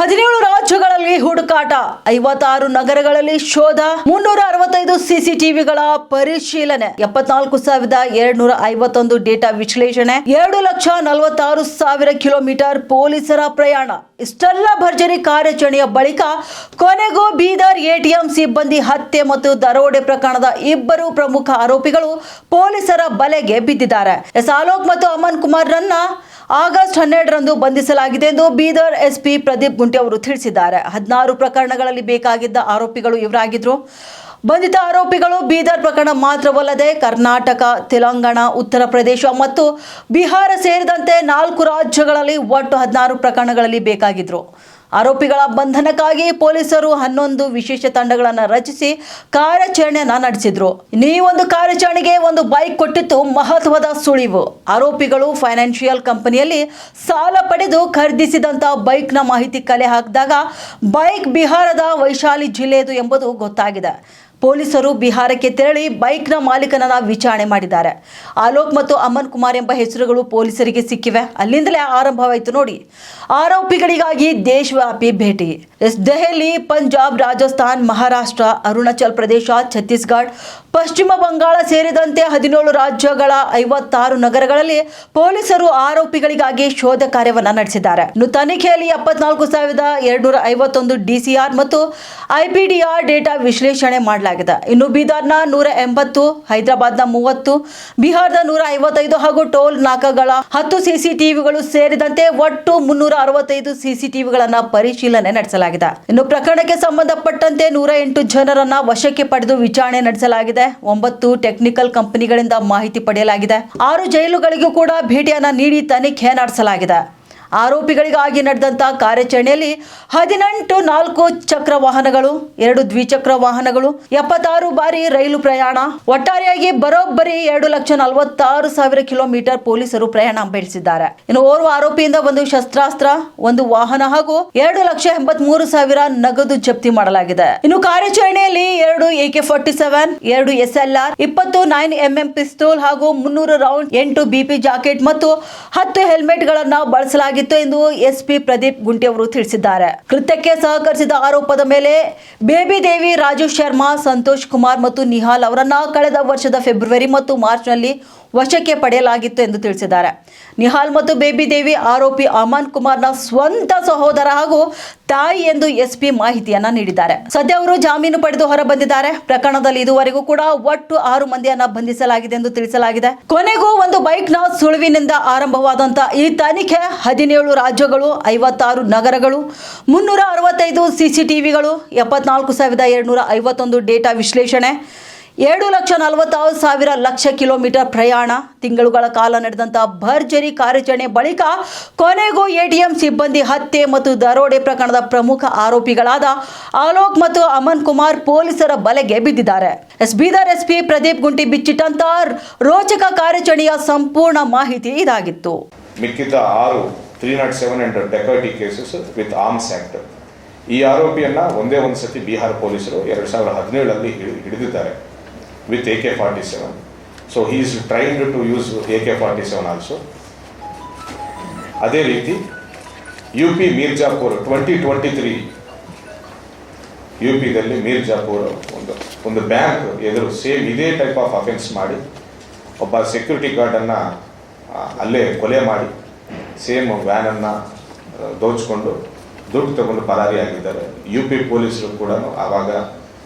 17 ರಾಜ್ಯಗಳಲ್ಲಿ ಹುಡುಕಾಟ, 56 ನಗರಗಳಲ್ಲಿ ಶೋಧ, 365 ಸಿಸಿಟಿವಿಗಳ ಪರಿಶೀಲನೆ, 74,251 ಡೇಟಾ ವಿಶ್ಲೇಷಣೆ, 2,46,000 ಕಿಲೋಮೀಟರ್ ಪೊಲೀಸರ ಪ್ರಯಾಣ. ಇಷ್ಟೆಲ್ಲ ಭರ್ಜರಿ ಕಾರ್ಯಾಚರಣೆಯ ಬಳಿಕ ಕೊನೆಗೂ ಬೀದರ್ ಎಟಿಎಂ ಸಿಬ್ಬಂದಿ ಹತ್ಯೆ ಮತ್ತು ದರೋಡೆ ಪ್ರಕರಣದ ಇಬ್ಬರು ಪ್ರಮುಖ ಆರೋಪಿಗಳು ಪೊಲೀಸರ ಬಲೆಗೆ ಬಿದ್ದಿದ್ದಾರೆ. ಆಲೋಕ್ ಮತ್ತು ಅಮನ್ ಕುಮಾರ್ರನ್ನ ಆಗಸ್ಟ್ 12ರಂದು ಬಂಧಿಸಲಾಗಿದೆ ಎಂದು ಬೀದರ್ ಎಸ್ಪಿ ಪ್ರದೀಪ್ ಗುಂಟಿ ಅವರು ತಿಳಿಸಿದ್ದಾರೆ. 16 ಪ್ರಕರಣಗಳಲ್ಲಿ ಬೇಕಾಗಿದ್ದ ಆರೋಪಿಗಳು ಇವರಾಗಿದ್ರು. ಬಂಧಿತ ಆರೋಪಿಗಳು ಬೀದರ್ ಪ್ರಕರಣ ಮಾತ್ರವಲ್ಲದೆ ಕರ್ನಾಟಕ, ತೆಲಂಗಾಣ, ಉತ್ತರ ಪ್ರದೇಶ ಮತ್ತು ಬಿಹಾರ ಸೇರಿದಂತೆ 4 ರಾಜ್ಯಗಳಲ್ಲಿ ಒಟ್ಟು 16 ಪ್ರಕರಣಗಳಲ್ಲಿ ಬೇಕಾಗಿದ್ರು. ಆರೋಪಿಗಳ ಬಂಧನಕ್ಕಾಗಿ ಪೊಲೀಸರು 11 ವಿಶೇಷ ತಂಡಗಳನ್ನು ರಚಿಸಿ ಕಾರ್ಯಾಚರಣೆಯನ್ನ ನಡೆಸಿದ್ರು. ಈ ಒಂದು ಕಾರ್ಯಾಚರಣೆಗೆ ಒಂದು ಬೈಕ್ ಕೊಟ್ಟಿತ್ತು ಮಹತ್ವದ ಸುಳಿವು. ಆರೋಪಿಗಳು ಫೈನಾನ್ಷಿಯಲ್ ಕಂಪನಿಯಲ್ಲಿ ಸಾಲ ಪಡೆದು ಖರೀದಿಸಿದಂತ ಬೈಕ್ನ ಮಾಹಿತಿ ಕಲೆ ಹಾಕಿದಾಗ ಬೈಕ್ ಬಿಹಾರದ ವೈಶಾಲಿ ಜಿಲ್ಲೆಯದು ಎಂಬುದು ಗೊತ್ತಾಗಿದೆ. ಪೊಲೀಸರು ಬಿಹಾರಕ್ಕೆ ತೆರಳಿ ಬೈಕ್ನ ಮಾಲೀಕನನ್ನ ವಿಚಾರಣೆ ಮಾಡಿದ್ದಾರೆ. ಆಲೋಕ್ ಮತ್ತು ಅಮನ್ ಕುಮಾರ್ ಎಂಬ ಹೆಸರುಗಳು ಪೊಲೀಸರಿಗೆ ಸಿಕ್ಕಿವೆ. ಅಲ್ಲಿಂದಲೇ ಆರಂಭವಾಯಿತು ನೋಡಿ ಆರೋಪಿಗಳಿಗಾಗಿ ದೇಶವ್ಯಾಪಿ ಭೇಟಿ. ದೆಹಲಿ, ಪಂಜಾಬ್, ರಾಜಸ್ಥಾನ್, ಮಹಾರಾಷ್ಟ್ರ, ಅರುಣಾಚಲ್ ಪ್ರದೇಶ, ಛತ್ತೀಸ್ಗಢ, ಪಶ್ಚಿಮ ಬಂಗಾಳ ಸೇರಿದಂತೆ 17 ರಾಜ್ಯಗಳ 56 ನಗರಗಳಲ್ಲಿ ಪೊಲೀಸರು ಆರೋಪಿಗಳಿಗಾಗಿ ಶೋಧ ಕಾರ್ಯವನ್ನ ನಡೆಸಿದ್ದಾರೆ. ಇನ್ನು ತನಿಖೆಯಲ್ಲಿ 74,251 ಡಿಸಿಆರ್ ಮತ್ತು ಐಪಿಡಿಆರ್ ಡೇಟಾ ವಿಶ್ಲೇಷಣೆ ಮಾಡಲಾಗಿದೆ. ಇನ್ನು ಬೀದರ್ನ 180, ಹೈದರಾಬಾದ್ನ 30, ಬಿಹಾರದ 155 ಹಾಗೂ ಟೋಲ್ ನಾಕಾಗಳ 10 ಸಿಸಿಟಿವಿಗಳು ಸೇರಿದಂತೆ ಒಟ್ಟು 365 ಸಿಸಿಟಿವಿಗಳನ್ನ ಪರಿಶೀಲನೆ ನಡೆಸಲಾಗಿದೆ. ಇನ್ನು ಪ್ರಕರಣಕ್ಕೆ ಸಂಬಂಧಪಟ್ಟಂತೆ 108 ಜನರನ್ನ ವಶಕ್ಕೆ ಪಡೆದು ವಿಚಾರಣೆ ನಡೆಸಲಾಗಿದೆ. 9 ಟೆಕ್ನಿಕಲ್ ಕಂಪನಿಗಳಿಂದ ಮಾಹಿತಿ ಪಡೆಯಲಾಗಿದೆ. 6 ಜೈಲುಗಳಿಗೂ ಕೂಡ ಭೇಟಿಯನ್ನ ನೀಡಿ ತನಿಖೆ ನಡೆಸಲಾಗಿದೆ. ಆರೋಪಿಗಳಿಗಾಗಿ ನಡೆದಂತಹ ಕಾರ್ಯಾಚರಣೆಯಲ್ಲಿ 18 4 ಚಕ್ರ ವಾಹನಗಳು, 2 ದ್ವಿಚಕ್ರ ವಾಹನಗಳು, 76 ಬಾರಿ ರೈಲು ಪ್ರಯಾಣ, ಒಟ್ಟಾರೆಯಾಗಿ ಬರೋಬ್ಬರಿ 2,46,000 ಕಿಲೋಮೀಟರ್ ಪೊಲೀಸರು ಪ್ರಯಾಣ ಬೆಳೆಸಿದ್ದಾರೆ. ಇನ್ನು ಓರ್ವ ಆರೋಪಿಯಿಂದ ಒಂದು ಶಸ್ತ್ರಾಸ್ತ್ರ, ಒಂದು ವಾಹನ ಹಾಗೂ 2,83,000 ನಗದು ಜಪ್ತಿ ಮಾಡಲಾಗಿದೆ. ಇನ್ನು ಕಾರ್ಯಾಚರಣೆಯಲ್ಲಿ 2 AK-47, 2 SLR, 20 9mm ಪಿಸ್ತೂಲ್ ಹಾಗೂ 300 ರೌಂಡ್ 8 BP ಜಾಕೆಟ್ ಮತ್ತು 10 ಹೆಲ್ಮೆಟ್ ಗಳನ್ನ ಬಳಸಲಾಗಿದೆ ಎಂದು ಎಸ್ಪಿ ಪ್ರದೀಪ್ ಗುಂಟಿ ಅವರು ತಿಳಿಸಿದ್ದಾರೆ. ಕೃತ್ಯಕ್ಕೆ ಸಹಕರಿಸಿದ ಆರೋಪದ ಮೇಲೆ ಬೇಬಿ ದೇವಿ, ರಾಜು ಶರ್ಮಾ, ಸಂತೋಷ್ ಕುಮಾರ್ ಮತ್ತು ನಿಹಾಲ್ ಅವರನ್ನ ಕಳೆದ ವರ್ಷದ ಫೆಬ್ರವರಿ ಮತ್ತು ಮಾರ್ಚ್ ನಲ್ಲಿ ವಶಕ್ಕೆ ಪಡೆಯಲಾಗಿತ್ತು ಎಂದು ತಿಳಿಸಿದ್ದಾರೆ. ನಿಹಾಲ್ ಮತ್ತು ಬೇಬಿ ದೇವಿ ಆರೋಪಿ ಅಮನ್ ಕುಮಾರ್ನ ಸ್ವಂತ ಸಹೋದರ ಹಾಗೂ ತಾಯಿ ಎಂದು ಎಸ್ಪಿ ಮಾಹಿತಿಯನ್ನ ನೀಡಿದ್ದಾರೆ. ಸದ್ಯ ಅವರು ಜಾಮೀನು ಪಡೆದು ಹೊರ ಬಂದಿದ್ದಾರೆ. ಪ್ರಕರಣದಲ್ಲಿ ಇದುವರೆಗೂ ಕೂಡ ಒಟ್ಟು 6 ಮಂದಿಯನ್ನ ಬಂಧಿಸಲಾಗಿದೆ ಎಂದು ತಿಳಿಸಲಾಗಿದೆ. ಕೊನೆಗೂ ಒಂದು ಬೈಕ್ನ ಸುಳಿವಿನಿಂದ ಆರಂಭವಾದಂತಹ ಈ ತನಿಖೆ 17 ರಾಜ್ಯಗಳು, 56 ನಗರಗಳು, 365 ಸಿಸಿಟಿವಿಗಳು, 74,251 ಡೇಟಾ ವಿಶ್ಲೇಷಣೆ, 2,46,000 ಕಿಲೋಮೀಟರ್ ಪ್ರಯಾಣ, ತಿಂಗಳುಗಳ ಕಾಲ ನಡೆದಂತಹ ಭರ್ಜರಿ ಕಾರ್ಯಾಚರಣೆ ಬಳಿಕ ಕೊನೆಗೂ ಎಟಿಎಂ ಸಿಬ್ಬಂದಿ ಹತ್ಯೆ ಮತ್ತು ದರೋಡೆ ಪ್ರಕರಣದ ಪ್ರಮುಖ ಆರೋಪಿಗಳಾದ ಆಲೋಕ್ ಮತ್ತು ಅಮನ್ ಕುಮಾರ್ ಪೊಲೀಸರ ಬಲೆಗೆ ಬಿದ್ದಿದ್ದಾರೆ. ಬೀದರ್ ಎಸ್ಪಿ ಪ್ರದೀಪ್ ಗುಂಟಿ ಬಿಚ್ಚಿಟ್ಟಂತ ರೋಚಕ ಕಾರ್ಯಾಚರಣೆಯ ಸಂಪೂರ್ಣ ಮಾಹಿತಿ ಇದಾಗಿತ್ತು. ಮಿಕ್ಕಿದ 6 307 and dacoity cases with arms act. ಈ ಆರೋಪಿಯನ್ನ ಒಂದೇ ಒಂದು ಸತಿ ಬಿಹಾರ ಪೊಲೀಸರು 2017 ಹಿಡಿದಿದ್ದಾರೆ with AK-47. So he is trying to use AK-47 also. ಅದೇ ರೀತಿ UP ಮೀರ್ಜಾಪುರ್ 2023 UPದಲ್ಲಿ ಮೀರ್ಜಾಪುರ್ ಒಂದು ಬ್ಯಾಂಕ್ ಎದುರು ಸೇಮ್ ಇದೇ ಟೈಪ್ ಆಫ್ ಅಫೆನ್ಸ್ ಮಾಡಿ ಒಬ್ಬ ಸೆಕ್ಯೂರಿಟಿ ಗಾರ್ಡನ್ನು ಅಲ್ಲೇ ಕೊಲೆ ಮಾಡಿ ಸೇಮ್ ವ್ಯಾನನ್ನು ದೋಚಿಕೊಂಡು ದುಡ್ಡು ತಗೊಂಡು ಪರಾರಿಯಾಗಿದ್ದಾರೆ. UP ಪೊಲೀಸರು ಕೂಡ ಆವಾಗ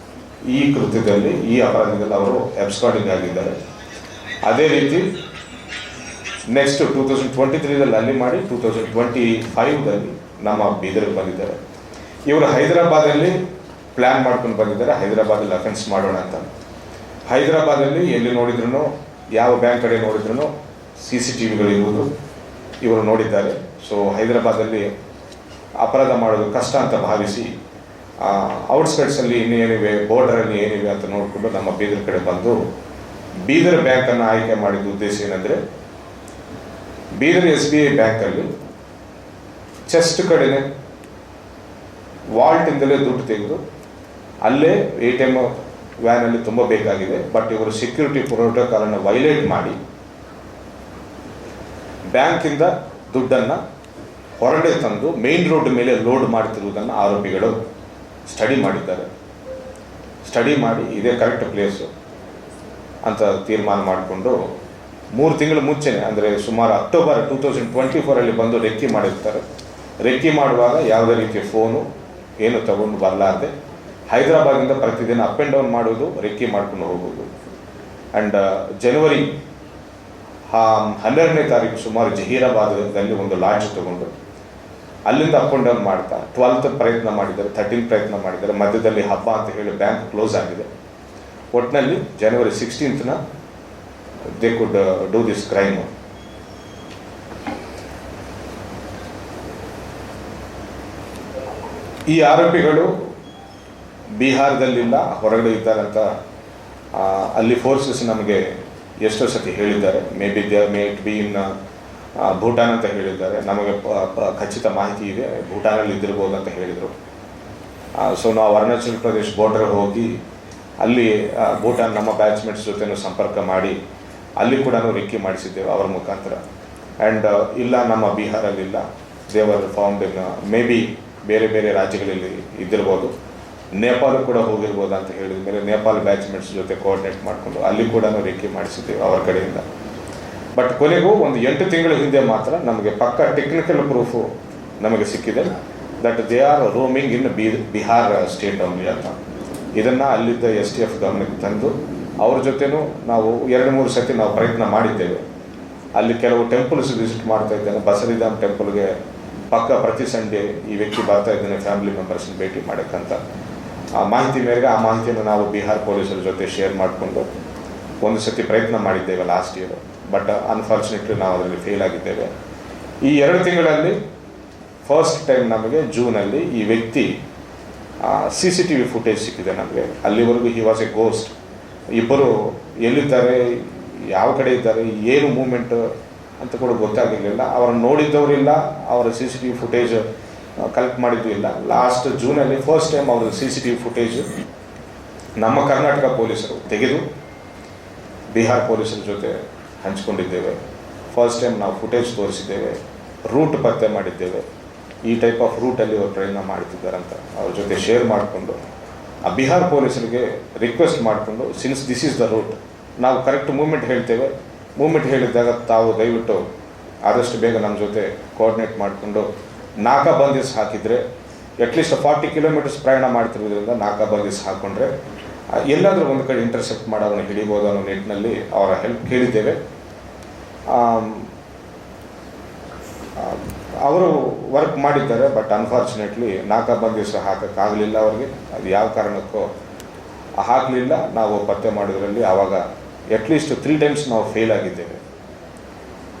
ಈ ಕೃತ್ಯದಲ್ಲಿ, ಈ ಅಪರಾಧದಲ್ಲಿ ಅವರು ಅಬ್ಸ್ಕಾಂಡಿಂಗ್ ಆಗಿದ್ದಾರೆ. ಅದೇ ರೀತಿ ನೆಕ್ಸ್ಟ್ 2023ರಲ್ಲಿ ಅಲ್ಲಿ ಮಾಡಿ 2025ದಲ್ಲಿ ನಮ್ಮ ಬೀದರ್ಗೆ ಬಂದಿದ್ದಾರೆ. ಇವರು ಹೈದರಾಬಾದಲ್ಲಿ ಪ್ಲ್ಯಾನ್ ಮಾಡ್ಕೊಂಡು ಬಂದಿದ್ದಾರೆ. ಹೈದರಾಬಾದಲ್ಲಿ ಅಫೆನ್ಸ್ ಮಾಡೋಣ ಅಂತ. ಹೈದರಾಬಾದಲ್ಲಿ ಎಲ್ಲಿ ನೋಡಿದ್ರು, ಯಾವ ಬ್ಯಾಂಕ್ ಕಡೆ ನೋಡಿದ್ರು CCTVಗಳಿರುವುದು ಇವರು ನೋಡಿದ್ದಾರೆ. ಸೊ ಹೈದರಾಬಾದಲ್ಲಿ ಅಪರಾಧ ಮಾಡೋದು ಕಷ್ಟ ಅಂತ ಭಾವಿಸಿ ಔಟ್ಸ್ಕಟ್ಸಲ್ಲಿ ಇನ್ನೇನಿವೆ, ಬಾರ್ಡರಲ್ಲಿ ಏನಿವೆ ಅಂತ ನೋಡಿಕೊಂಡು ನಮ್ಮ ಬೀದರ್ ಕಡೆ ಬಂದು ಬೀದರ್ ಬ್ಯಾಂಕನ್ನು ಆಯ್ಕೆ ಮಾಡಿದ ಉದ್ದೇಶ ಏನಂದರೆ, ಬೀದರ್ SBI ಬ್ಯಾಂಕಲ್ಲಿ ಚೆಸ್ಟ್ ಕಡೆನೆ ವಾಲ್ಟಿಂದಲೇ ದುಡ್ಡು ತೆಗೆದು ಅಲ್ಲೇ ATM ವ್ಯಾನಲ್ಲಿ ತುಂಬ ಬೇಕಾಗಿದೆ. ಬಟ್ ಇವರು ಸೆಕ್ಯೂರಿಟಿ ಪ್ರೋಟೋಕಾಲನ್ನು ವೈಲೇಟ್ ಮಾಡಿ ಬ್ಯಾಂಕಿಂದ ದುಡ್ಡನ್ನು ಹೊರಗಡೆ ತಂದು ಮೇನ್ ರೋಡ್ ಮೇಲೆ ಲೋಡ್ ಮಾಡ್ತಿರುವುದನ್ನು ಆರೋಪಿಗಳು ಸ್ಟಡಿ ಮಾಡಿದ್ದಾರೆ. ಸ್ಟಡಿ ಮಾಡಿ ಇದೇ ಕರೆಕ್ಟ್ ಪ್ಲೇಸು ಅಂತ ತೀರ್ಮಾನ ಮಾಡಿಕೊಂಡು 3 ತಿಂಗಳು ಮುಂಚೆನೇ, ಅಂದರೆ ಸುಮಾರು ಅಕ್ಟೋಬರ್ 2024 ಬಂದು ರೆಕ್ಕಿ ಮಾಡಿರ್ತಾರೆ. ರೆಕ್ಕಿ ಮಾಡುವಾಗ ಯಾವುದೇ ರೀತಿಯ ಫೋನು ಏನು ತಗೊಂಡು ಬರಲಾರ್ದೆ ಹೈದರಾಬಾದಿಂದ ಪ್ರತಿದಿನ ಅಪ್ ಆ್ಯಂಡ್ ಡೌನ್ ಮಾಡೋದು, ರೆಕ್ಕಿ ಮಾಡ್ಕೊಂಡು ಹೋಗೋದು. ಆ್ಯಂಡ್ ಜನವರಿ 12ನೇ ತಾರೀಕು ಸುಮಾರು ಜಹೀರಾಬಾದಲ್ಲಿ ಒಂದು ಲಾಡ್ಜ್ ತಗೊಂಡು ಅಲ್ಲಿಂದ ಅಪ್ ಆ್ಯಂಡ್ ಡೌನ್ ಮಾಡ್ತಾ 12th ಪ್ರಯತ್ನ ಮಾಡಿದ್ದಾರೆ, 13th ಪ್ರಯತ್ನ ಮಾಡಿದ್ದಾರೆ. ಮಧ್ಯದಲ್ಲಿ ಹಬ್ಬ ಅಂತ ಹೇಳಿ ಬ್ಯಾಂಕ್ ಕ್ಲೋಸ್ ಆಗಿದೆ. ಒಟ್ಟಿನಲ್ಲಿ ಜನವರಿ 16th they could do this crime. ಈ ಆರೋಪಿಗಳು ಬಿಹಾರದಲ್ಲಿಲ್ಲ, ಹೊರಗಡೆ ಇದ್ದಾರಂತ ಅಲ್ಲಿ ಫೋರ್ಸಸ್ ನಮಗೆ ಎಷ್ಟೋ ಸತಿ ಹೇಳಿದ್ದಾರೆ. ಮೇ ಇಟ್ ಬಿ ಇನ್ ಭೂಟಾನ್ ಅಂತ ಹೇಳಿದ್ದಾರೆ. ನಮಗೆ ಖಚಿತ ಮಾಹಿತಿ ಇದೆ, ಭೂಟಾನಲ್ಲಿ ಇದ್ದಿರ್ಬೋದು ಅಂತ ಹೇಳಿದರು. ಸೊ ನಾವು ಅರುಣಾಚಲ್ ಪ್ರದೇಶ್ ಬಾರ್ಡರ್ ಹೋಗಿ ಅಲ್ಲಿ ಭೂಟಾನ್ ನಮ್ಮ ಬ್ಯಾಚ್ಮೇಟ್ಸ್ ಜೊತೆನೂ ಸಂಪರ್ಕ ಮಾಡಿ ಅಲ್ಲಿ ಕೂಡ ರೆಕ್ಕಿ ಮಾಡಿಸಿದ್ದೇವೆ ಅವರ ಮುಖಾಂತರ. ಆ್ಯಂಡ್ ಇಲ್ಲ, ನಮ್ಮ ಬಿಹಾರಲ್ಲಿಲ್ಲ, ದೇವರ್ ಫೌಂಡ್ ಇನ್ ಮೇ ಬಿ ಬೇರೆ ಬೇರೆ ರಾಜ್ಯಗಳಲ್ಲಿ ಇದ್ದಿರ್ಬೋದು, ನೇಪಾಳ ಕೂಡ ಹೋಗಿರ್ಬೋದು ಅಂತ ಹೇಳಿದ ಮೇಲೆ ನೇಪಾಳ ಬ್ಯಾಚ್ಮೇಟ್ಸ್ ಜೊತೆ ಕೋಆರ್ಡಿನೇಟ್ ಮಾಡಿಕೊಂಡು ಅಲ್ಲಿ ಕೂಡ ರೆಕ್ಕಿ ಮಾಡಿಸಿದ್ದೇವೆ ಅವರ ಕಡೆಯಿಂದ. ಬಟ್ ಕೊನೆಗೂ ಒಂದು 8 ತಿಂಗಳ ಹಿಂದೆ ಮಾತ್ರ ನಮಗೆ ಪಕ್ಕ ಟೆಕ್ನಿಕಲ್ ಪ್ರೂಫು ನಮಗೆ ಸಿಕ್ಕಿದೆ that they are roaming in Bihar state only ಅಂತ. ಇದನ್ನು ಅಲ್ಲಿದ್ದ STF ಗಮನಕ್ಕೆ ತಂದು ಅವ್ರ ಜೊತೆನೂ ನಾವು 2-3 ಸತಿ ನಾವು ಪ್ರಯತ್ನ ಮಾಡಿದ್ದೇವೆ. ಅಲ್ಲಿ ಕೆಲವು ಟೆಂಪಲ್ಸ್ ವಿಸಿಟ್ ಮಾಡ್ತಾ ಇದ್ದೇನೆ. ಬಸರಿಧಾಮ್ ಟೆಂಪಲ್ಗೆ ಪಕ್ಕ ಪ್ರತಿ ಸಂಡೇ ಈ ವ್ಯಕ್ತಿ ಬರ್ತಾ ಇದ್ದೇನೆ ಫ್ಯಾಮಿಲಿ ಮೆಂಬರ್ಸ್ನ ಭೇಟಿ ಮಾಡೋಕ್ಕಂತ. ಆ ಮಾಹಿತಿ ಮೇರೆಗೆ ಆ ಮಾಹಿತಿಯನ್ನು ನಾವು ಬಿಹಾರ್ ಪೊಲೀಸರ ಜೊತೆ ಶೇರ್ ಮಾಡಿಕೊಂಡು ಒಂದು ಸತಿ ಪ್ರಯತ್ನ ಮಾಡಿದ್ದೇವೆ ಲಾಸ್ಟ್ ಇಯರ್. ಬಟ್ ಅನ್ಫಾರ್ಚುನೇಟ್ಲಿ ನಾವು ಅದರಲ್ಲಿ ಫೇಲ್ ಆಗಿದ್ದೇವೆ. ಈ 2 ತಿಂಗಳಲ್ಲಿ ಫಸ್ಟ್ ಟೈಮ್ ನಮಗೆ ಜೂನಲ್ಲಿ ಈ ವ್ಯಕ್ತಿ CCTV ಫುಟೇಜ್ ಸಿಕ್ಕಿದೆ ನಮಗೆ. ಅಲ್ಲಿವರೆಗೂ ಹಿ ವಾಸ್ ಎ ಗೋಸ್ಟ್. ಇಬ್ಬರು ಎಲ್ಲಿದ್ದಾರೆ, ಯಾವ ಕಡೆ ಇದ್ದಾರೆ, ಏನು ಮೂಮೆಂಟ್ ಅಂತ ಕೂಡ ಗೊತ್ತಾಗಿರಲಿಲ್ಲ. ಅವರನ್ನು ನೋಡಿದ್ದವರಿಲ್ಲ, ಅವರ CCTV ಫುಟೇಜ್ ಕಲೆಕ್ಟ್ ಮಾಡಿದ್ದು ಇಲ್ಲ. ಲಾಸ್ಟ್ ಜೂನಲ್ಲಿ ಫಸ್ಟ್ ಟೈಮ್ ಅವರ CCTV ಫುಟೇಜ್ ನಮ್ಮ ಕರ್ನಾಟಕ ಪೊಲೀಸರು ತೆಗೆದು ಬಿಹಾರ್ ಪೊಲೀಸರ ಜೊತೆ ಹಂಚಿಕೊಂಡಿದ್ದೇವೆ. ಫಸ್ಟ್ ಟೈಮ್ ನಾವು ಫುಟೇಜ್ ತೋರಿಸಿದ್ದೇವೆ, ರೂಟ್ ಪತ್ತೆ ಮಾಡಿದ್ದೇವೆ. ಈ ಟೈಪ್ ಆಫ್ ರೂಟಲ್ಲಿ ಅವರು ಪ್ರಯತ್ನ ಮಾಡ್ತಿದ್ದಾರಂತ ಅವ್ರ ಜೊತೆ ಶೇರ್ ಮಾಡಿಕೊಂಡು ಆ ಬಿಹಾರ್ ಪೊಲೀಸರಿಗೆ ರಿಕ್ವೆಸ್ಟ್ ಮಾಡಿಕೊಂಡು, since this is the route, ನಾವು ಕರೆಕ್ಟ್ ಮೂಮೆಂಟ್ ಹೇಳ್ತೇವೆ, ಮೂಮೆಂಟ್ ಹೇಳಿದಾಗ ತಾವು ದಯವಿಟ್ಟು ಆದಷ್ಟು ಬೇಗ ನಮ್ಮ ಜೊತೆ ಕೋಆರ್ಡಿನೇಟ್ ಮಾಡಿಕೊಂಡು ನಾಕಾಬಂದೀಸ್ ಹಾಕಿದರೆ, ಅಟ್ಲೀಸ್ಟ್ 40 ಕಿಲೋಮೀಟರ್ಸ್ ಪ್ರಯಾಣ ಮಾಡ್ತಿರೋದ್ರಿಂದ ನಾಕಾಬಂದೀಸ್ ಹಾಕ್ಕೊಂಡ್ರೆ ಎಲ್ಲಾದರೂ ಒಂದು ಕಡೆ ಇಂಟರ್ಸೆಪ್ಟ್ ಮಾಡೋದನ್ನು ಹಿಡಿಬೋದು ಅನ್ನೋ ನಿಟ್ಟಿನಲ್ಲಿ ಅವರ ಹೆಲ್ಪ್ ಕೇಳಿದ್ದೇವೆ. ಅವರು ವರ್ಕ್ ಮಾಡಿದ್ದಾರೆ. ಬಟ್ ಅನ್ಫಾರ್ಚುನೇಟ್ಲಿ ನಾಕಾಬಂದೀಸ್ ಹಾಕೋಕ್ಕಾಗಲಿಲ್ಲ ಅವ್ರಿಗೆ. ಅದು ಯಾವ ಕಾರಣಕ್ಕೂ ಹಾಕಲಿಲ್ಲ. ನಾವು ಪತ್ತೆ ಮಾಡೋದ್ರಲ್ಲಿ ಆವಾಗ ಅಟ್ಲೀಸ್ಟ್ 3 ಟೈಮ್ಸ್ ನಾವು ಫೇಲ್ ಆಗಿದ್ದೇವೆ.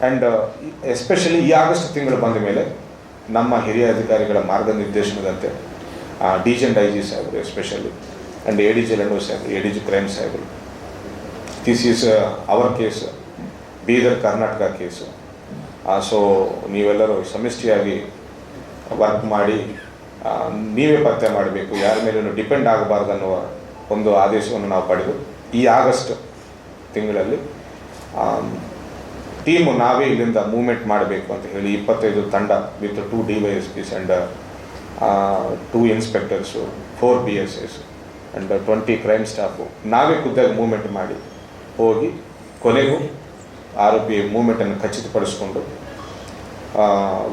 ಆ್ಯಂಡ್ ಎಸ್ಪೆಷಲಿ ಈ ಆಗಸ್ಟ್ ತಿಂಗಳು ಬಂದ ಮೇಲೆ ನಮ್ಮ ಹಿರಿಯ ಅಧಿಕಾರಿಗಳ ಮಾರ್ಗನಿರ್ದೇಶನದಂತೆ DG and IG ಸಾಹೇಬರು ಎಸ್ಪೆಷಲಿ ಆ್ಯಂಡ್ ADG ಲಂಡೋ ಸಾಹೇಬರು, ADG ಕ್ರೈಮ್ ಸಾಹೇಬರು, this is our case, Bidar Karnataka case. So ನೀವೆಲ್ಲರೂ ಸಮಿಷ್ಟಿಯಾಗಿ ವರ್ಕ್ ಮಾಡಿ ನೀವೇ ಪತ್ತೆ ಮಾಡಬೇಕು, ಯಾರ ಮೇಲೂ ಡಿಪೆಂಡ್ ಆಗಬಾರ್ದು ಅನ್ನುವ ಒಂದು ಆದೇಶವನ್ನು ನಾವು ಪಡೆದು ಈ ಆಗಸ್ಟ್ ತಿಂಗಳಲ್ಲಿ ಟೀಮು ನಾವೇ ಇಲ್ಲಿಂದ ಮೂವ್ಮೆಂಟ್ ಮಾಡಬೇಕು ಅಂತ ಹೇಳಿ 25 ತಂಡ with 2 DYSPs and 2 inspectors, 4 PSIs and 20 crime staff ನಾವೇ ಖುದ್ದಾಗಿ ಮೂವ್ಮೆಂಟ್ ಮಾಡಿ ಹೋಗಿ ಕೊನೆಗೂ ಆರೋಪಿ ಮೂವ್ಮೆಂಟನ್ನು ಖಚಿತಪಡಿಸ್ಕೊಂಡು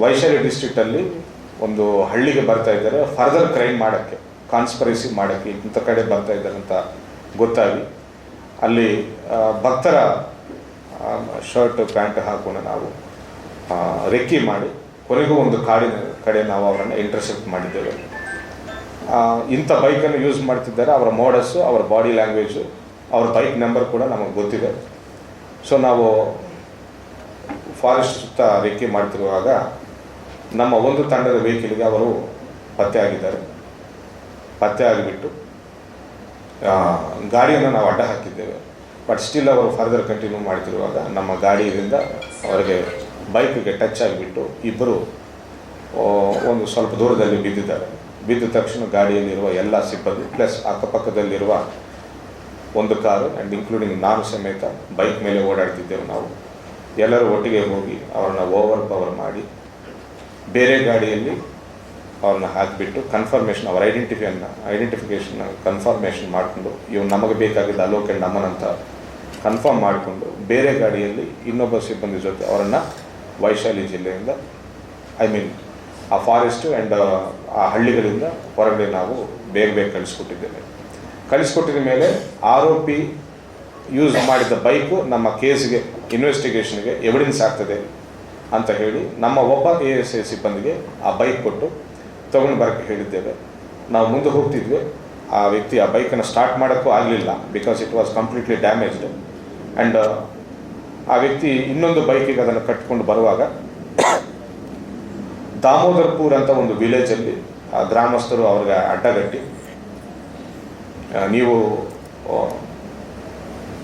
ವೈಶಾಲಿ ಡಿಸ್ಟ್ರಿಕ್ಟಲ್ಲಿ ಒಂದು ಹಳ್ಳಿಗೆ ಬರ್ತಾ ಇದ್ದಾರೆ. ಫರ್ದರ್ ಕ್ರೈಮ್ ಮಾಡೋಕ್ಕೆ, ಕಾನ್ಸ್ಪರೆಸಿ ಮಾಡೋಕ್ಕೆ ಇಂಥ ಕಡೆ ಬರ್ತಾ ಇದ್ದಾರೆ ಅಂತ ಗೊತ್ತಾಗಿ ಅಲ್ಲಿ ಭಕ್ತರ ಶರ್ಟ್ ಪ್ಯಾಂಟ್ ಹಾಕೊಂಡು ನಾವು ರೆಕ್ಕಿ ಮಾಡಿ ಕೊನೆಗೂ ಒಂದು ಕಾಡಿನ ಕಡೆ ನಾವು ಅವರನ್ನು ಇಂಟರ್ಸೆಪ್ಟ್ ಮಾಡಿದ್ದೇವೆ. ಇಂಥ ಬೈಕನ್ನು ಯೂಸ್ ಮಾಡ್ತಿದ್ದಾರೆ. ಅವರ ಮೋಡಸ್ಸು, ಅವರ ಬಾಡಿ ಲ್ಯಾಂಗ್ವೇಜು, ಅವ್ರ ಬೈಕ್ ನಂಬರ್ ಕೂಡ ನಮಗೆ ಗೊತ್ತಿದೆ. ಸೊ ನಾವು ಫಾರೆಸ್ಟ್ ಸುತ್ತ ರೆಕ್ಕಿ ಮಾಡ್ತಿರುವಾಗ ನಮ್ಮ ಒಂದು ತಂಡದ ವೆಹಿಕಲ್ಗೆ ಅವರು ಪತ್ತೆ ಆಗಿದ್ದಾರೆ. ಪತ್ತೆ ಆಗಿಬಿಟ್ಟು ಗಾಡಿಯನ್ನು ನಾವು ಅಡ್ಡ ಹಾಕಿದ್ದೇವೆ. ಬಟ್ ಸ್ಟಿಲ್ ಅವರು ಫರ್ದರ್ ಕಂಟಿನ್ಯೂ ಮಾಡ್ತಿರುವಾಗ ನಮ್ಮ ಗಾಡಿಯಿಂದ ಅವರಿಗೆ ಬೈಕ್ಗೆ ಟಚ್ ಆಗಿಬಿಟ್ಟು ಇಬ್ಬರು ಒಂದು ಸ್ವಲ್ಪ ದೂರದಲ್ಲಿ ಬಿದ್ದಿದ್ದಾರೆ. ಬಿದ್ದ ತಕ್ಷಣ ಗಾಡಿಯಲ್ಲಿರುವ ಎಲ್ಲ ಸಿಬ್ಬಂದಿ ಪ್ಲಸ್ ಅಕ್ಕಪಕ್ಕದಲ್ಲಿರುವ ಒಂದು ಕಾರು ಆ್ಯಂಡ್ ಇನ್ಕ್ಲೂಡಿಂಗ್ ನಾನು ಸಮೇತ ಬೈಕ್ ಮೇಲೆ ಓಡಾಡ್ತಿದ್ದೆವು. ನಾವು ಎಲ್ಲರೂ ಒಟ್ಟಿಗೆ ಹೋಗಿ ಅವರನ್ನು ಓವರ್ ಪವರ್ ಮಾಡಿ ಬೇರೆ ಗಾಡಿಯಲ್ಲಿ ಅವ್ರನ್ನ ಹಾಕಿಬಿಟ್ಟು ಕನ್ಫರ್ಮೇಷನ್ ಅವ್ರ ಐಡೆಂಟಿಫಿಕೇಷನ್ ಕನ್ಫರ್ಮೇಷನ್ ಮಾಡಿಕೊಂಡು ಇವ್ನು ನಮಗೆ ಬೇಕಾಗಿದ್ದ ಅಲೋಕ್ ಆ್ಯಂಡ್ ಅಮನ್ ಅಂತ ಕನ್ಫರ್ಮ್ ಮಾಡಿಕೊಂಡು ಬೇರೆ ಗಾಡಿಯಲ್ಲಿ ಇನ್ನೊಬ್ಬ ಸಿಬ್ಬಂದಿ ಜೊತೆ ಅವರನ್ನು ವೈಶಾಲಿ ಜಿಲ್ಲೆಯಿಂದ ಆ ಫಾರೆಸ್ಟ್ ಆ್ಯಂಡ್ ಆ ಹಳ್ಳಿಗಳಿಂದ ಹೊರಗಡೆ ನಾವು ಬೇಗ ಕಳಿಸ್ಕೊಟ್ಟಿದ್ದೇವೆ. ಕಳಿಸ್ಕೊಟ್ಟಿದ ಮೇಲೆ ಆರೋಪಿ ಯೂಸ್ ಮಾಡಿದ ಬೈಕು ನಮ್ಮ ಕೇಸ್ಗೆ ಇನ್ವೆಸ್ಟಿಗೇಷನ್ಗೆ ಎವಿಡೆನ್ಸ್ ಆಗ್ತದೆ ಅಂತ ಹೇಳಿ ನಮ್ಮ ಒಬ್ಬ ASI ಸಿಬ್ಬಂದಿಗೆ ಆ ಬೈಕ್ ಕೊಟ್ಟು ತೊಗೊಂಡು ಬರೋಕ್ಕೆ ಹೇಳಿದ್ದೇವೆ. ನಾವು ಮುಂದೆ ಹೋಗ್ತಿದ್ವಿ, ಆ ವ್ಯಕ್ತಿ ಆ ಬೈಕನ್ನು ಸ್ಟಾರ್ಟ್ ಮಾಡೋಕ್ಕೂ ಆಗಲಿಲ್ಲ, because it was completely damaged. And ಆ ವ್ಯಕ್ತಿ ಇನ್ನೊಂದು ಬೈಕಿಗೆ ಅದನ್ನು ಕಟ್ಕೊಂಡು ಬರುವಾಗ ದಾಮೋದರ್ಪುರ್ ಅಂತ ಒಂದು ವಿಲೇಜಲ್ಲಿ ಗ್ರಾಮಸ್ಥರು ಅವ್ರಿಗೆ ಅಡ್ಡಗಟ್ಟಿ, ನೀವು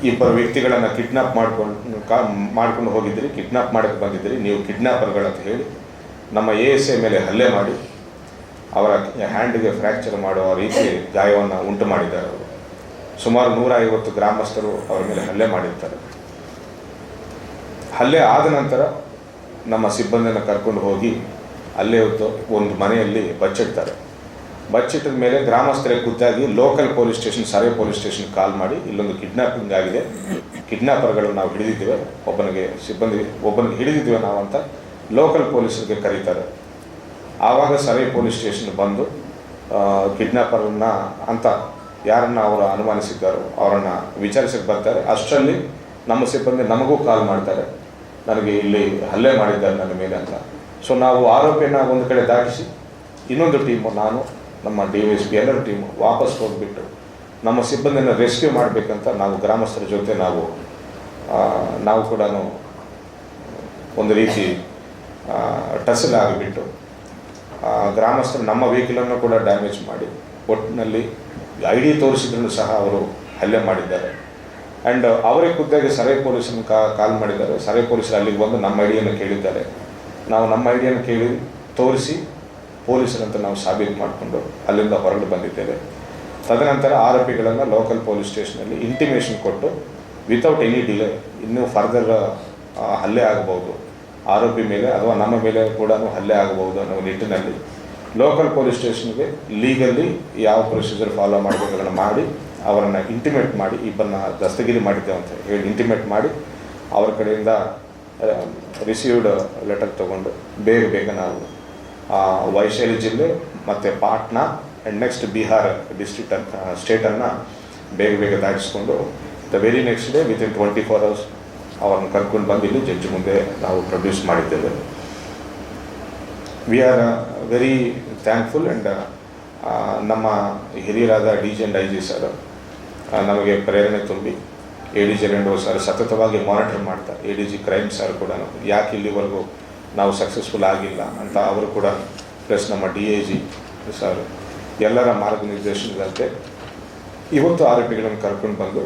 ಇಬ್ಬರು ವ್ಯಕ್ತಿಗಳನ್ನು ಕಿಡ್ನಾಪ್ ಮಾಡ್ಕೊಂಡು ಹೋಗಿದ್ದೀರಿ, ಕಿಡ್ನಾಪ್ ಮಾಡೋಕ್ಕೆ ಬಂದಿದ್ದೀರಿ, ನೀವು ಕಿಡ್ನಾಪರ್ಗಳಂತ ಹೇಳಿ ನಮ್ಮ ASI ಮೇಲೆ ಹಲ್ಲೆ ಮಾಡಿ ಅವರ ಹ್ಯಾಂಡ್ಗೆ ಫ್ರ್ಯಾಕ್ಚರ್ ಮಾಡುವ ರೀತಿ ಗಾಯವನ್ನು ಉಂಟು ಮಾಡಿದ್ದಾರೆ. ಅವರು ಸುಮಾರು 150 ಗ್ರಾಮಸ್ಥರು ಅವರ ಮೇಲೆ ಹಲ್ಲೆ ಮಾಡಿರ್ತಾರೆ. ಹಲ್ಲೆ ಆದ ನಂತರ ನಮ್ಮ ಸಿಬ್ಬಂದಿಯನ್ನು ಕರ್ಕೊಂಡು ಹೋಗಿ ಅಲ್ಲೇ ಒಂದು ಮನೆಯಲ್ಲಿ ಬಚ್ಚಿಡ್ತಾರೆ. ಬಚ್ಚಿಟ್ಟಿದ ಮೇಲೆ ಗ್ರಾಮಸ್ಥರಿಗೆ ಖುದ್ದಾಗಿ local police station, Sarai police station call ಮಾಡಿ ಇಲ್ಲೊಂದು ಕಿಡ್ನಾಪಿಂಗ್ ಆಗಿದೆ, ಕಿಡ್ನಾಪರ್ಗಳು ನಾವು ಹಿಡಿದಿದ್ದೇವೆ, ಒಬ್ಬನಿಗೆ ಹಿಡಿದಿದ್ದೇವೆ ನಾವು ಅಂತ ಲೋಕಲ್ ಪೊಲೀಸರಿಗೆ ಕರೀತಾರೆ. ಆವಾಗ ಸರೈ ಪೊಲೀಸ್ ಸ್ಟೇಷನ್ ಬಂದು ಕಿಡ್ನಾಪರ್ನ ಅಂತ ಯಾರನ್ನು ಅವರು ಅನುಮಾನಿಸಿದ್ದಾರೋ ಅವರನ್ನು ವಿಚಾರಿಸಕ್ಕೆ ಬರ್ತಾರೆ. ಅಷ್ಟರಲ್ಲಿ ನಮ್ಮ ಸಿಬ್ಬಂದಿ ನಮಗೂ ಕಾಲ್ ಮಾಡ್ತಾರೆ, ನನಗೆ ಇಲ್ಲಿ ಹಲ್ಲೆ ಮಾಡಿದ್ದಾರೆ ನನ್ನ ಮೇಲೆ ಅಂತ. ಸೊ ನಾವು ಆರೋಪಿಯನ್ನು ಒಂದು ಕಡೆ ದಾಟಿಸಿ ಇನ್ನೊಂದು ಟೀಮು, ನಾನು ನಮ್ಮ DYSP ಎಲ್ಲರ ಟೀಮು ವಾಪಸ್ ಹೋಗಿಬಿಟ್ಟು ನಮ್ಮ ಸಿಬ್ಬಂದಿಯನ್ನು ರೆಸ್ಕ್ಯೂ ಮಾಡಬೇಕಂತ ನಾವು ಗ್ರಾಮಸ್ಥರ ಜೊತೆ ನಾವು ಕೂಡ ಒಂದು ರೀತಿ ಟಸಲ್ ಆಗಿಬಿಟ್ಟು ಗ್ರಾಮಸ್ಥರು ನಮ್ಮ ವೆಹಿಕಲನ್ನು ಕೂಡ ಡ್ಯಾಮೇಜ್ ಮಾಡಿ ಒಟ್ಟಿನಲ್ಲಿ ID ತೋರಿಸಿದ್ರೂ ಸಹ ಅವರು ಹಲ್ಲೆ ಮಾಡಿದ್ದಾರೆ. ಆ್ಯಂಡ್ ಅವರೇ ಖುದ್ದಾಗಿ ಸರೈ ಪೊಲೀಸನ್ನು ಕಾಲ್ ಮಾಡಿದ್ದಾರೆ. ಸರೈ ಪೊಲೀಸರು ಅಲ್ಲಿಗೆ ಬಂದು ನಮ್ಮ ಐಡಿಯನ್ನು ಕೇಳಿದ್ದಾರೆ. ನಾವು ನಮ್ಮ ಐಡಿಯನ್ನು ಕೇಳಿ ತೋರಿಸಿ ಪೊಲೀಸರಂತ ನಾವು ಸಾಬೀತು ಮಾಡಿಕೊಂಡು ಅಲ್ಲಿಂದ ಹೊರಗಡೆ ಬಂದಿದ್ದೇವೆ. ತದನಂತರ ಆರೋಪಿಗಳನ್ನು ಲೋಕಲ್ ಪೊಲೀಸ್ ಸ್ಟೇಷನಲ್ಲಿ ಇಂಟಿಮೇಷನ್ ಕೊಟ್ಟು ವಿತೌಟ್ ಎನಿ ಡಿಲೇ ಇನ್ನೂ ಫರ್ದರ್ ಹಲ್ಲೆ ಆಗಬಹುದು ಆರೋಪಿ ಮೇಲೆ ಅಥವಾ ನಮ್ಮ ಮೇಲೆ ಕೂಡ ಹಲ್ಲೆ ಆಗಬಹುದು ಅನ್ನೋ ನಿಟ್ಟಿನಲ್ಲಿ ಲೋಕಲ್ ಪೊಲೀಸ್ ಸ್ಟೇಷನ್ಗೆ ಲೀಗಲ್ಲಿ ಯಾವ ಪ್ರೊಸೀಜರ್ ಫಾಲೋ ಮಾಡಬೇಕನ್ನು ಮಾಡಿ ಅವರನ್ನು ಇಂಟಿಮೇಟ್ ಮಾಡಿ ಇಬ್ಬರನ್ನ ದಸ್ತಗಿರಿ ಮಾಡಿದ್ದೇವೆ ಅಂತ ಹೇಳಿ ಇಂಟಿಮೇಟ್ ಮಾಡಿ ಅವ್ರ ಕಡೆಯಿಂದ ರಿಸೀವ್ಡ್ ಲೆಟರ್ ತೊಗೊಂಡು ಬೇಗ ನಾವು ವೈಶಾಲಿ ಜಿಲ್ಲೆ ಮತ್ತು ಪಾಟ್ನಾ ಆ್ಯಂಡ್ ನೆಕ್ಸ್ಟ್ ಬಿಹಾರ್ ಸ್ಟೇಟನ್ನು ಬೇಗ ದಾಟಿಸ್ಕೊಂಡು the very next day within 24 hours ಅವರನ್ನು ಕರ್ಕೊಂಡು ಬಂದು ಇಲ್ಲಿ ಜಡ್ಜ್ ಮುಂದೆ ನಾವು ಪ್ರೊಡ್ಯೂಸ್ ಮಾಡಿದ್ದೇವೆ. We are very thankful and ನಮ್ಮ ಹಿರಿಯರಾದ DG and IG ಸರ್ ನಮಗೆ ಪ್ರೇರಣೆ ತುಂಬಿ ADG ರೆಂಡೋ ಸರ್ ಸತತವಾಗಿ ಮಾನಿಟರ್ ಮಾಡ್ತಾರೆ. ADG ಕ್ರೈಮ್ ಸರ್ ಕೂಡ ಯಾಕೆ ಇಲ್ಲಿವರೆಗೂ ನಾವು ಸಕ್ಸಸ್ಫುಲ್ ಆಗಿಲ್ಲ ಅಂತ ಅವರು ಕೂಡ ಪ್ಲಸ್ ನಮ್ಮ DIG ಸರ್ ಎಲ್ಲರ ಮಾರ್ಗನಿರ್ದೇಶನದಂತೆ ಇವತ್ತು ಆರೋಪಿಗಳನ್ನು ಕರ್ಕೊಂಡು ಬಂದು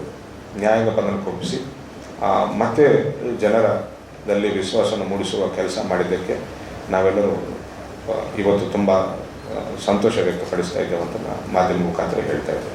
ನ್ಯಾಯಾಂಗ ಬಂಧನಕ್ಕೆ ಒಪ್ಪಿಸಿ ಮತ್ತೆ ಜನರಲ್ಲಿ ವಿಶ್ವಾಸವನ್ನು ಮೂಡಿಸುವ ಕೆಲಸ ಮಾಡಿದ್ದಕ್ಕೆ ನಾವೆಲ್ಲರೂ ಇವತ್ತು ತುಂಬ ಸಂತೋಷ ವ್ಯಕ್ತಪಡಿಸ್ತಾ ಇದ್ದೇವೆ ಅಂತ ಮಾಧ್ಯಮ ಮುಖಾಂತರ ಹೇಳ್ತಾ ಇದ್ದೇವೆ.